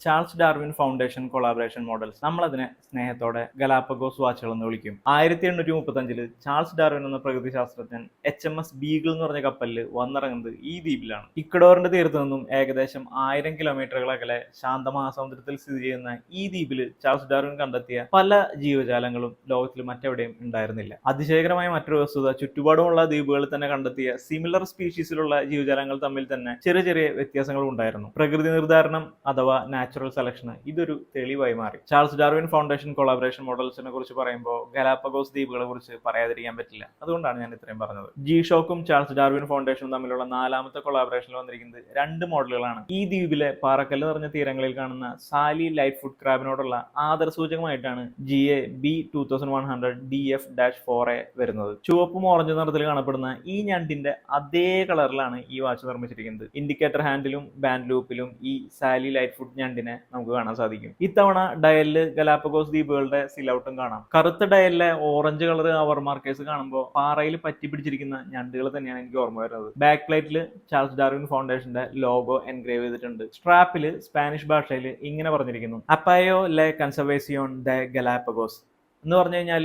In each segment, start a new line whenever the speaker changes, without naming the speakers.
Charles Darwin foundation collaboration models. നമ്മളതിനെ സ്നേഹത്തോടെ ഗലാപ്പഗോസ് വാച്ചുകൾ എന്ന് വിളിക്കും. 1835 ചാൾസ് ഡാർവിൻ എന്ന പ്രകൃതി ശാസ്ത്രജ്ഞൻ HMS ബീഗിൾ എന്ന് പറഞ്ഞ കപ്പലിൽ വന്നിറങ്ങുന്നത് ഈ ദ്വീപിലാണ്. ഇക്വഡോറിന്റെ തീരത്തു നിന്നും ഏകദേശം 1000 കിലോമീറ്ററുകൾ അകലെ ശാന്തമഹാസമുദ്രത്തിൽ സ്ഥിതി ചെയ്യുന്ന ഈ ദ്വീപിൽ ചാൾസ് ഡാർവിൻ കണ്ടെത്തിയ പല ജീവജാലങ്ങളും ലോകത്തിൽ മറ്റെവിടെയും ഉണ്ടായിരുന്നില്ല. അതിശയകരമായ മറ്റൊരു വസ്തുത, ചുറ്റുപാടുമുള്ള ദ്വീപുകളിൽ തന്നെ കണ്ടെത്തിയ സിമിലർ സ്പീഷീസിലുള്ള ജീവജാലങ്ങൾ തമ്മിൽ തന്നെ ചെറിയ ചെറിയ വ്യത്യാസങ്ങൾ ഉണ്ടായിരുന്നു. പ്രകൃതി നിർദ്ധാരണം അഥവാ നാച്ചുറൽ സെലക്ഷൻ ഇതൊരു തെളിവായി മാറി. ചാൾസ് ഡാർവിൻ ഫൗണ്ടേഷൻ കൊളാബറേഷൻ മോഡൽസിനെ കുറിച്ച് പറയുമ്പോൾ ഗലാപ്പഗോസ് ദ്വീപുകളെ കുറിച്ച് പറയാതിരിക്കാൻ പറ്റില്ല. അതുകൊണ്ടാണ് ഞാൻ ഇത്രയും പറഞ്ഞത്. G-SHOCKും ചാൾസ് ഡാർവിൻ ഫൗണ്ടേഷനും തമ്മിലുള്ള 4ാമത്തെ കൊളാബറേഷനിൽ വന്നിരിക്കുന്നത് 2 മോഡലുകളാണ്. ഈ ദ്വീപിലെ പാറക്കല്ല് നിറഞ്ഞ തീരങ്ങളിൽ കാണുന്ന സാലി ലൈറ്റ് ഫുഡ് ക്രാബിനോടുള്ള ആദരസൂചകമായിട്ടാണ് GA-B2100 DF-4A വരുന്നത്. ചുവപ്പും ഓറഞ്ച് നിറത്തിൽ കാണപ്പെടുന്ന ഈ ഞണ്ടിന്റെ അതേ കളറിലാണ് ഈ വാച്ച് നിർമ്മിച്ചിരിക്കുന്നത്. ഇൻഡിക്കേറ്റർ ഹാൻഡിലും ബാൻഡ് ലൂപ്പിലും ഈ സാലി ലൈറ്റ് ഫുഡ് ഞണ്ടിനെ നമുക്ക് കാണാൻ സാധിക്കും. ഇത്തവണ ഡയലില് ഗലാപ്പഗോസ് ദ്വീപുകളുടെ സിലൗട്ടും കാണാം. കറുത്ത ഡയലിലെ ഓറഞ്ച് കളർ അവർ മാർക്കേഴ്സ് കാണുമ്പോൾ പാറയിൽ പറ്റി പിടിച്ചിരിക്കുന്ന ഞണ്ടുകൾ തന്നെയാണ് എനിക്ക് ഓർമ്മ വരുന്നത്. ബാക്ക് പ്ലേറ്റിൽ ചാൾസ് ഡാർവിൻ ഫൗണ്ടേഷന്റെ ലോഗോ എൻഗ്രേവ് ചെയ്തിട്ടുണ്ട്. സ്ട്രാപ്പിൽ സ്പാനിഷ് ഭാഷയിൽ ഇങ്ങനെ പറഞ്ഞിരിക്കുന്നു: അപ്പായോ ലെ കൺസർവേസിയോൺ ദ ഗലാപ്പഗോസ് എന്ന് പറഞ്ഞു കഴിഞ്ഞാൽ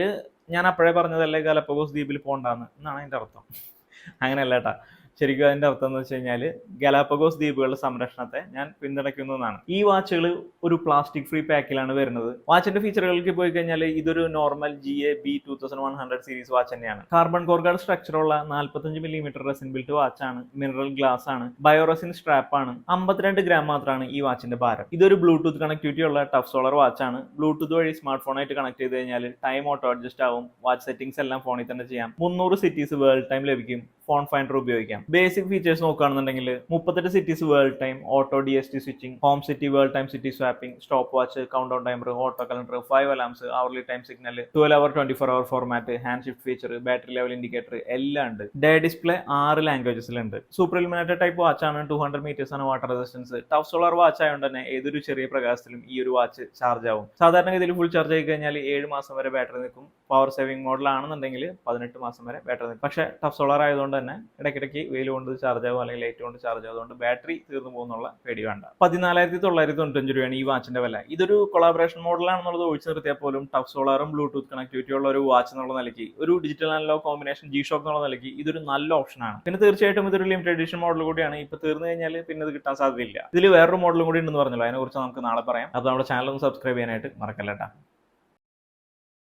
ഞാൻ അപ്പോഴേ പറഞ്ഞതല്ലേ ഗലാപ്പഗോസ് ദ്വീപിൽ പോകണ്ടെന്ന് എന്നാണ് അതിന്റെ അർത്ഥം. അങ്ങനെയല്ല കേട്ടാ. ശരിക്കും അതിന്റെ അർത്ഥം എന്ന് വെച്ച് കഴിഞ്ഞാൽ ഗലാപ്പഗോസ് ദ്വീപുകളുടെ സംരക്ഷണത്തെ ഞാൻ പിന്തുണയ്ക്കുന്നതാണ്. ഈ വാച്ചുകൾ ഒരു പ്ലാസ്റ്റിക് ഫ്രീ പാക്കിലാണ് വരുന്നത്. വാച്ചിന്റെ ഫീച്ചറുകൾക്ക് പോയി കഴിഞ്ഞാൽ ഇതൊരു നോർമൽ GA-B2100 സീരീസ് വാച്ച് തന്നെയാണ്. കാർബൺ കോർഗാർഡ് സ്ട്രക്ചറുള്ള 45 മില്ലിമീറ്റർ റെസിൻ ബിൽറ്റ് വാച്ചാണ്. മിനറൽ ഗ്ലാസ് ആണ്. ബയോറസിൻ സ്ട്രാപ്പ് ആണ്. 52 ഗ്രാം മാത്രമാണ് ഈ വാച്ചിന്റെ ഭാരം. ഇതൊരു ബ്ലൂടൂത്ത് കണക്ടിവിറ്റി ഉള്ള ടഫ് സോളർ വാച്ചാണ്. ബ്ലൂടൂത്ത് വഴി സ്മാർട്ട് ഫോണായിട്ട് കണക്ട് ചെയ്ത് കഴിഞ്ഞാൽ ടൈം ഓട്ടോ അഡ്ജസ്റ്റ് ആവും. വാച്ച് സെറ്റിംഗ്സ് എല്ലാം ഫോണിൽ തന്നെ ചെയ്യാം. 300 സിറ്റീസ് വേൾഡ് ടൈം ലഭിക്കും. ഫോൺ ഫൈൻഡർ ഉപയോഗിക്കാം. ബേസിക് ഫീച്ചേഴ്സ് നോക്കുകയാണെന്നുണ്ടെങ്കിൽ 38 cities world time, auto DST switching, home city world time city swapping, stop watch, count down timer, auto calendar, 5 alarms, hourly time signal, 12 അവർ 24 അവർ format, hand shift feature, battery level indicator എല്ലാം ഉണ്ട്. Day display 6 ലാംഗ്വേജസിലുണ്ട്. Super illuminated type വാച്ചാണ്. 200 metres ആണ് water resistance. Tough solar watch ആയതുകൊണ്ട് തന്നെ ഏതൊരു ചെറിയ പ്രകാശത്തിലും ഈ ഒരു വാച്ച് ചാർജ് ആവും. സാധാരണഗതിയിൽ ഫുൾ ചാർജ് ആയി കഴിഞ്ഞാൽ 7 മാസം വരെ ബാറ്ററി നിൽക്കും. പവർ സേവിംഗ് മോഡലാണെന്നുണ്ടെങ്കിൽ 18 മാസം വരെ ബാറ്ററി നിൽക്കും. പക്ഷേ ടഫ് സോളാർ ആയതുകൊണ്ട് തന്നെ ഇടയ്ക്കിടയ്ക്ക് വെയിൽ കൊണ്ട് ചാർജ് ആവും അല്ലെങ്കിൽ ലൈറ്റ് കൊണ്ട് ചാർജ് ആവും. അതുകൊണ്ട് ബാറ്ററി തീർന്നു പോകുന്നുള്ള പേടി വേണ്ട. 14,995 രൂപയാണ് ഈ വാച്ചിന്റെ വില. ഇതൊരു കൊളാബറേഷൻ മോഡലാണെന്നുള്ളത് ഒഴിച്ചു നിർത്തിയാൽ പോലും ടഫ് സോളാറും ബ്ലൂടൂത്ത് കണക്ടിവിറ്റി ഉള്ള ഒരു വാച്ച് എന്നുള്ള നിലയ്ക്ക്, ഒരു ഡിജിറ്റൽ അനലോഗ് കോമ്പിനേഷൻ G-SHOCK എന്നുള്ള നിലയ്ക്ക് ഇതൊരു നല്ല ഓപ്ഷനാണ്. പിന്നെ തീർച്ചയായിട്ടും ഇതൊരു ലിമിറ്റഡ് എഡിഷൻ മോഡൽ കൂടിയാണ്. ഇപ്പൊ തീർന്നു കഴിഞ്ഞാൽ പിന്നെ ഇത് കിട്ടാൻ സാധ്യതയില്ല. ഇതിൽ വേറൊരു മോഡലും കൂടി ഉണ്ടെന്ന് പറഞ്ഞല്ലോ, അതിനെ കുറിച്ച് നമുക്ക് നാളെ പറയാം. അപ്പോൾ നമ്മുടെ ചാനൽ ഒന്ന് സബ്സ്ക്രൈബ് ചെയ്യാനായിട്ട് മറക്കല്ലേട്ടാ.